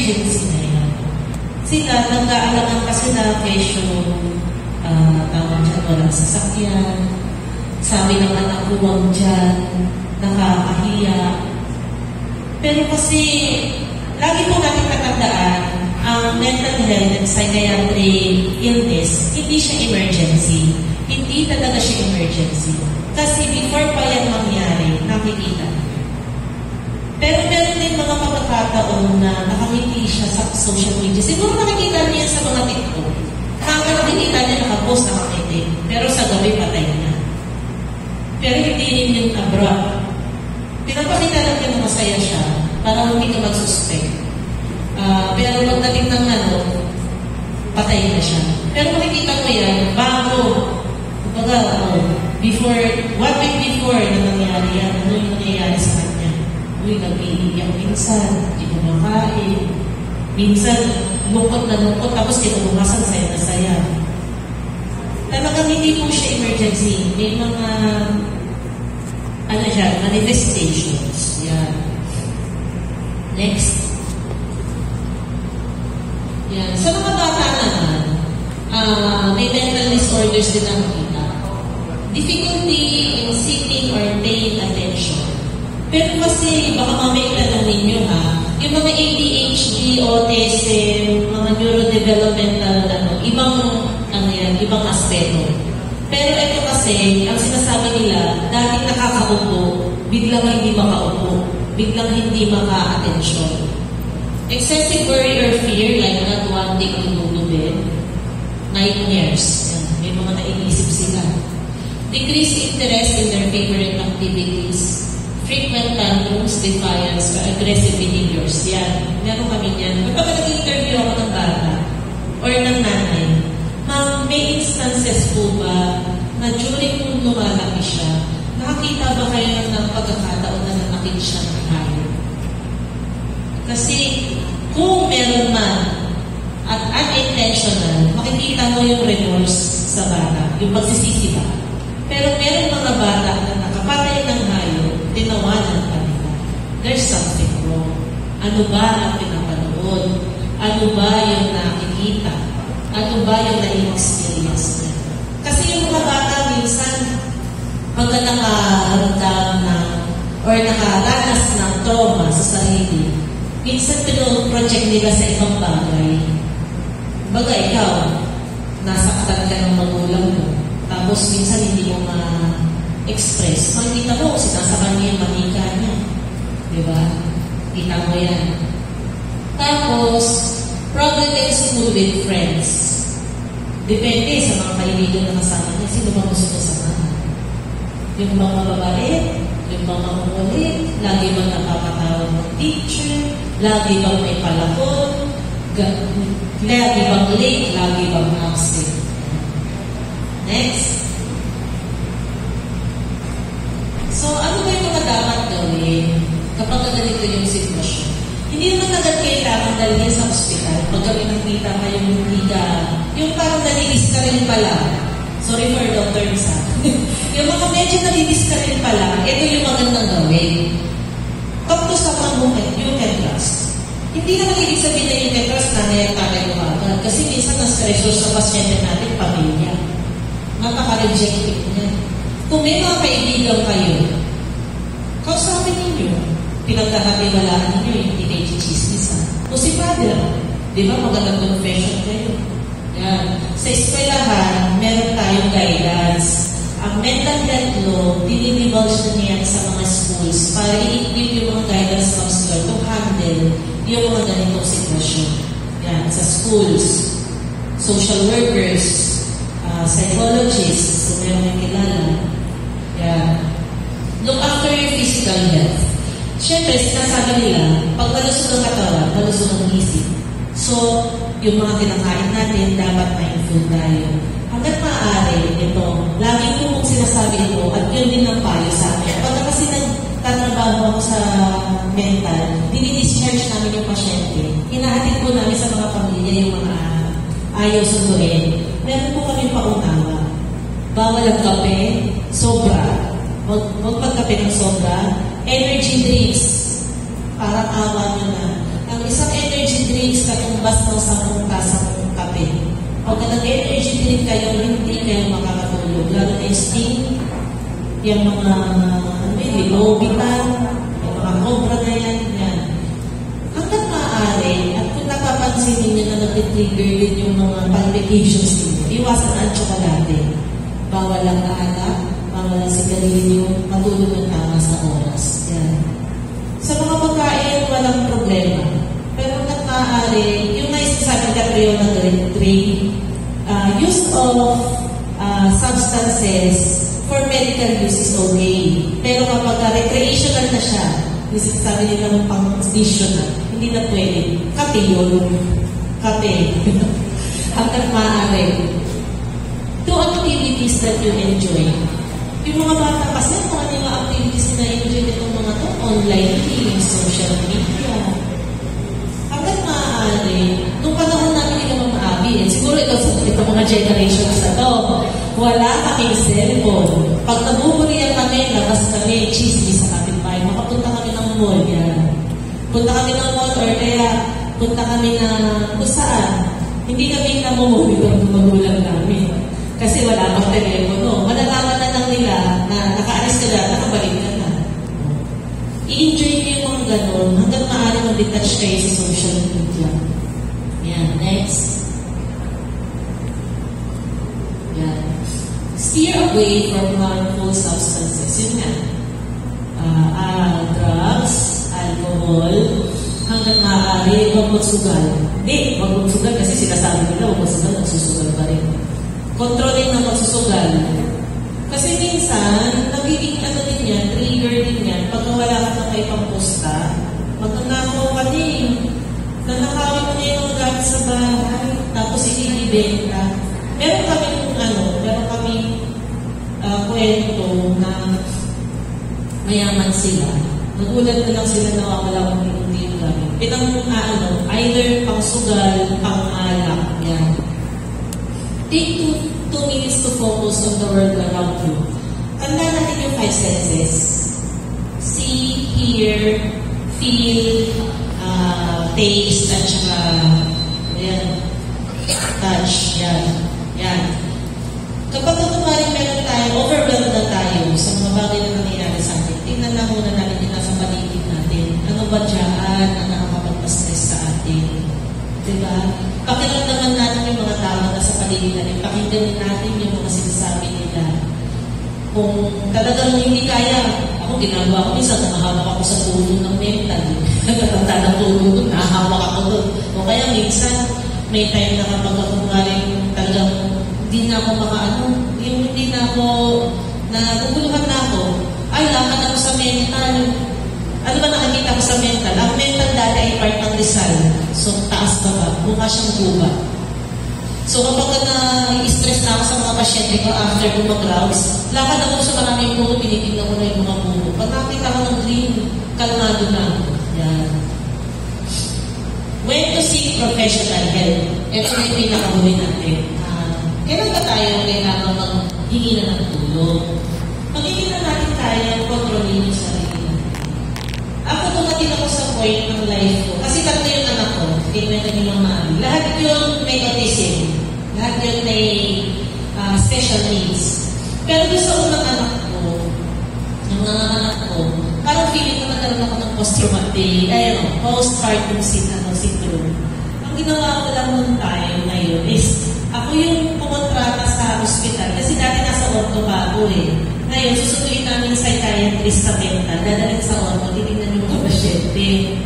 emergency na yan. Sila, nag-aalangan pa sila kesyo, tawag dyan, walang sasakyan, sabi ng anak ko, huwag dyan, nakakahiya. Pero kasi, lagi po natin tatandaan, ang mental health and psychiatric illness, hindi siya emergency. Hindi talaga siya emergency. Kasi before pa yan mangyari, nakikita. Pero meron din mga pagkakataon na nakangiti siya sa social media. Siguro nakikita niya sa mga TikTok. Nakikita niya nakapost, nakangiti. Pero sa gabi patay niya. Pero hindi rin yung abrupt. Pinapakita lang niya na masaya siya para hindi ka mag-suspect. Pero pagdating ng patay na siya. Pero makikita mo yan, bago, before, 1 week before na nangyari yan, ano yung nangyayari sa kanya? Uy, nag-iiyak minsan, hindi kumakain. Minsan, lungkot na lungkot, tapos kinabukasan, saya na saya. Talagang hindi po siya emergency. May mga, manifestations. Yan. Next. Yan. Sa mga bata naman, may mental disorders din ang kita. Difficulty in seeking or paying attention. Pero kasi, baka mamaya tanongin nyo yung mga ADHD, autism, mga neurodevelopmental, ibang aspeto. Pero ito kasi, ang sinasabi nila, dating nakakaupo, biglang hindi makaupo, biglang hindi maka-atensyon. Excessive worry or fear, like not wanting to go to bed, nightmares, may mga naiisip sila. Decreased interest in their favorite activities, frequent tantrums, defiance, or aggressive behaviors. Yan. Meron kami yan. Kapag nag-interview ako ng bata or ng nanay, ma'am, may instances po ba na during kung lumalaki siya, nakakita ba kayo ng pagkakataon na nanakit siya ng hayop? Kasi kung meron man at unintentional, makikita mo yung remorse sa bata, yung pagsisisi ba? Pero meron mga bata na nakapatay ng hayop, tinawanan pa nila. There's something wrong. Ano ba ang pinapanood? Ano ba yung nakikita? Ano ba yung na-experience niya? Kasi yung mga bata minsan, pagka nakaramdam na or nakaranas ng trauma sa sarili, minsan pino-project nila sa ibang bagay. Baga ikaw, nasaktan ka ng magulang mo, tapos minsan hindi mo ma-express. Makikita mo, sinasakan niya yung manika niya. Diba? Kita mo yan. Tapos, problem in school with friends. Depende sa mga kaibigan na kasama niya. Sino ba gusto niya samahan? Yung mga mababait, yung mga makukulit, lagi bang napapatawag ng teacher, lagi bang may palakon, lagi bang late, lagi bang absent. Next. So, ano ba yung mga dapat gawin kapag ganito yung sitwasyon? Hindi naman agad kailangan dalhin sa ospital. Pag kami nakita kayong yung parang nalilis ka rin pala. Sorry for Dr. Nisa. Yung mga medyo nalilis ka rin pala, ito yung magandang gawin. Talk to someone you can trust. Hindi naman ibig sabihin na you can trust na nangyayari mo agad. Kasi minsan na-stressor sa pasyente natin, pamilya. Napaka-rejective niya. Kung may mga kaibigan kayo, kausapin ninyo. Pinagkakatiwalaan ninyo yung teenage chismis. O si father, di ba magandang confession kayo? Yan. Sa eskwelahan, meron tayong guidance. Ang mental health law, dinidivulge na niyan sa mga schools para i-equip yung mga guidance counselor to handle yung mga ganitong sitwasyon. Yan. Sa schools, social workers, psychologists, so meron yung kilala. Yan. Look after your physical health. Siyempre, sinasabi nila, pag malusog ang katawan, malusog ang isip. So, yung mga kinakain natin, dapat mindful tayo. Hanggat maaari, ito, lagi ko kung sinasabi ito, at yun din ang payo sa akin. Pagka kasi nagtatrabaho ako sa mental, dinidischarge namin yung pasyente. Hinahatid po namin sa mga pamilya yung mga ayaw sunduin. Meron po kami paunawa. Bawal ang kape, sobra. Huwag magkape ng sobra. Energy drinks. Parang awa nyo na. Ang isang energy drink drinks ka tumbas ng 10 tasang kape. Pag nag-energy drink kayo, hindi kayo makakatulog. Lalo na yung Sting, yung mga Lobitan, yung mga Cobra na yan. Hanggang maaari, at kung napapansin ninyo na nag-trigger din yung mga palpitations ninyo, iwasan ang tsokolate. Bawal ang alak, bawal ang sigarilyo, matulog ng tama sa oras. Yan. Sa mga pagkain, walang problema. Pero hanggang maaari, yung naisasabi ka na use of substances for medical use is okay. Pero kapag recreational na siya, sabi nila ng pang-additional, hindi na pwede. Kape yun. Kape. Hanggang maaari. Do activities that you enjoy. Yung mga bata kasi, kung ano yung activities na enjoy nitong mga to, online, social media. Hanggang maaari, nung panahon namin yung mga maabi, siguro ito mga generations na to, wala kaming cellphone. Pag nabuburihan kami, labas kami, chismis sa kapitbahay, makapunta kami ng mall, yan. Punta kami ng mall or kaya punta kami na kung saan. Hindi kami namumonitor ng magulang namin. Kasi wala pang telepono. Malalaman na lang nila na nakaalis ka na, nakabalik ka na. I-enjoy nyo yung mga ganon hanggang maaari mag-detach kayo sa social media. Yan, next. Yan. Steer away from harmful substances. Yun nga. Drugs, alcohol, hanggang maaari, huwag magsugal. Hindi, huwag magsugal kasi sinasabi nila, huwag magsugal, nagsusugal pa rin. Kontrolin na magsusugal. Kasi minsan, nagiging din yan, trigger din yan, pagka wala ka na kayo pang posta, magkakakaw ka din. Nanakawin mo na yung mga gamit sa bahay, tapos ibibenta. Meron kami kwento na mayaman sila. Nagulat na lang sila na wala kong hindi yung gamit. Either pang sugal, pang alak. Yan. Take 2 minutes to focus on the world around you. Tanda natin yung 5 senses. See, hear, feel, taste, at saka touch. Yan. Kapag kumaring meron tayo, overwhelmed na tayo sa mga bagay na nangyayari sa atin, tingnan na muna natin yung nasa paligid natin. Ano ba dyan na nakakapagpa-stress sa atin? Diba? Pakiramdaman natin yung mga tao na sa paligid natin. Pakinggan natin yung mga sinasabi nila. Kung talagang hindi kaya, ako ginagawa ko, minsan nakahawak ako sa tulong ng mental. Nagkatanda ng tulong doon, nakahawak ako doon. O kaya minsan, may time na kapag ako maring talagang hindi na ako hindi na ako, naguguluhan na ako, ay, lakad ako sa mental. Ano ba nakikita ko sa mental? Ang mental dati ay part ng Rizal. So, taas baba. Mukha siyang guba. So, kapag na-stress na ako sa mga pasyente ko after ko mag-rounds, lakad ako sa maraming puno, pinitignan ko na yung mga puno. Pag nakita ko ng green, kalmado na. Yan. When to seek professional help, ito na yung pinakahuli natin. Kailan ba tayo kailangan maghingi na ng tulong? Maghingi na natin tayo, kontrolin yung sarili natin. Ako tumating ako sa point ng life ko. Kasi tatlo yung anak ko, tingnan natin yung mga lahat yun may autism. Lahat yun may special needs. Pero doon sa unang anak ko, yung mga anak ko, parang feeling ko nagkaroon ako ng postpartum syndrome. Ang ginawa ko lang nung time na yun is, ako yung pumontrata sa ospital kasi dati nasa orto pa ako eh. Ngayon, susunduin namin psychiatrist sa mental, dadalhin sa orto, titignan yung mga pasyente.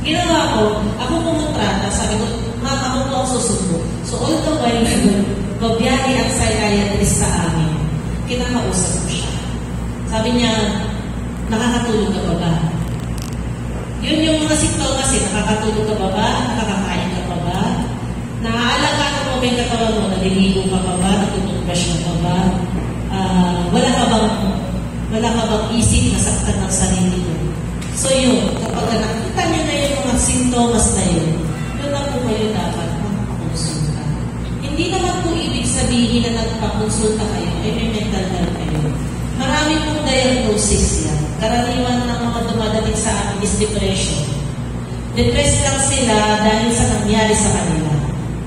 Ginawa ko, ako pumontrata, sabi ko, ma'am, ako po ang susundo. So all the while na doon, babiyahe ang psychiatrist sa amin. Kinakausap ko siya. Sabi niya, nakakatulog ka ba ba? Yun yung mga simptomas eh, nakakatulog ka ba ba? Nakakakain ka ba ba? Naaalagaan mo ba yung katawan mo? Naliligo ka pa ba? Natutubrush ka pa ba? Wala ka bang isip na saktan ng sarili mo? So yun, kapag nakita niyo na yung mga sintomas na yun, yun na po kayo dapat magpakonsulta. Hindi naman po ibig sabihin na nagpakonsulta kayo, may mental health kayo. Marami pong diagnosis yan. Karaniwan ng mga dumadating sa amin is depression. Depressed lang sila dahil sa nangyari sa kanila.